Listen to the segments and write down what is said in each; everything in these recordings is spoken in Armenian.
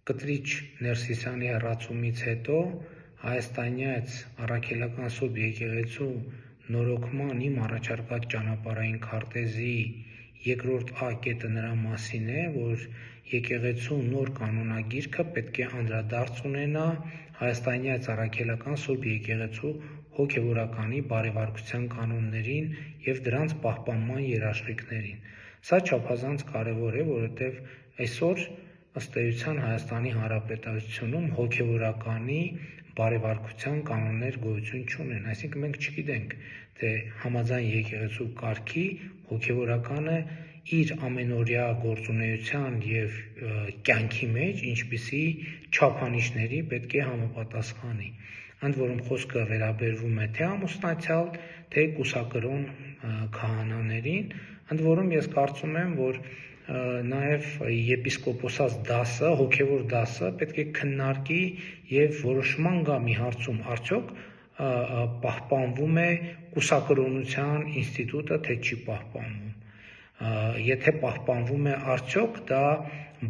Կտրիչ Ներսիսյանի հեռացումից հետո հայաստանյաց առաքելական Սուրբ եկեղեցու նորոգման իմ առաջարկած ճանապարհային քարտեզի երկրորդ A կետը նրա մասին է, որ եկեղեցու նոր կանոնագիրքը պետք է անդրադարձ ունենա հայաստանյաց առաքելական Սուրբ եկեղեցու հոգևորականի բարեվարկության կանոններին և դրանց պահպանման երաշխիքներին։ Սա չափազանց կարևոր է, որովհետև այսօր ըստ էության Հայաստանի Հանրապետությունում հոգևորականի բարեվարկության կանոններ գոյություն չունեն, այսինքն մենք չգիտենք, թե համաձայն եկեղեցու կարգի հոգևորականը իր ամենօրյա գործունեության և կյանքի մեջ ինչպիսի չափանիշների պետք է համապատասխանի։ Ընդ որում խոսքը վերաբերվում է թե ամուսնացյալ, թե կուսակրոն քահանաներին, ընդ որում ես կարծում եմ, որ նաև եպիսկոպոսաց դասը, հոգևոր դասը պետք է քննարկի և որոշման գա մի հարցում արդյոք պահպանվում է կուսակրոնության ինստիտուտը, թե չի պահպանվում։ Եթե պահպանվում է արդյոք դա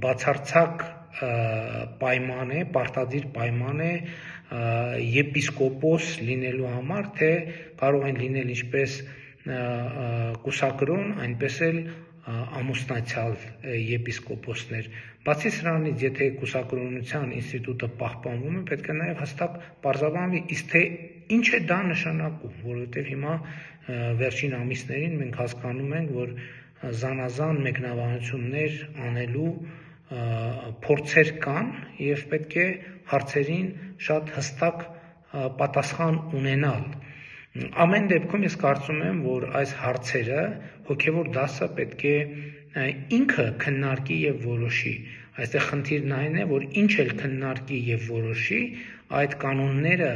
բացարձակ պայման է, պարտադիր պայման է եպիսկոպոս լինելու համար, թե կարող են լինել ինչպես կուսակրոն, այնպես էլ ամուսնացյալ եպիսկոպոսներ։ Բացի սրանից, եթե կուսակրոնության ինստիտուտը պահպանվում է, պետք է նաև հստակ պարզաբանվի, իսկ թե ինչ է դա նշանակում, որովհետև հիմա վերջին ամիսներին մենք հասկանում ենք, որ զանազան մեկնաբանություններ անելու փորձեր կան և պետք է հարցերին շատ հստակ պատասխան ունենալ։ Ամեն դեպքում ես կարծում եմ, որ այս հարցերը հոգևոր դասը պետք է ինքը քննարկի և որոշի։ Այստեղ խնդիրն այն է, որ ինչ էլ քննարկի և որոշի, այդ կանոնները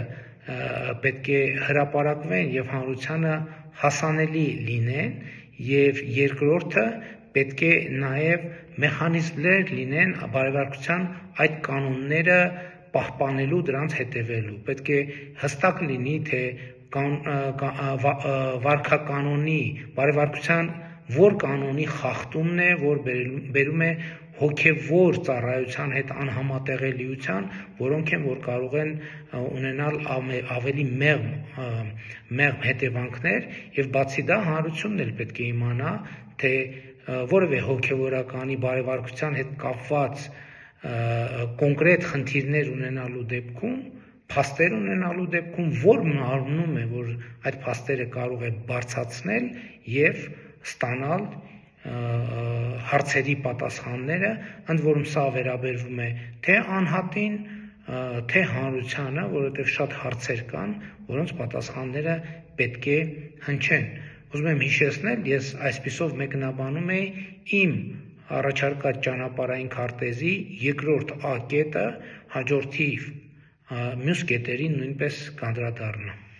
պետք է հրապարակվեն և հանրությանը հասանելի լինեն, և երկրորդը պետք է նաև մեխանիզմներ լինեն բարեվարկության այդ կանոնները պահպանելու, դրանց հետևելու։ Պետք է հստակ լինի, թե վարքականոնի, բարեվարկության որ կանոնի խախտումն է, որ բերում է հոգևոր ծառայության հետ անհամատեղելիության, որոնք են, որ կարող են ունենալ ավելի մեղմ հետևանքներ, և բացի դա հանրությունն էլ պետք է իմանա, թե որևէ հոգևորականի բարեվարկության հետ կապված կոնկրետ խնդիրներ ունենալու դեպքում, փաստեր ունենալու դեպքում, որ մարմնում է, որ այդ փաստերը կարող է բարձրացնել և ստանալ հարցերի պատասխանները, ընդ որում սա վերաբերվում է թե անհատին, թե հանրությանը, որովհետև շատ հարցեր կան, որոնց պատասխանները պետք է հնչեն։ Ուզում եմ հիշեցնել, ես այսպիսով մեկնաբանում էի իմ առաջարկած ճանապարհային քարտեզի երկրորդ A կետը, հաջորդի մյուս կետերին նույնպես կանդրադառնամ։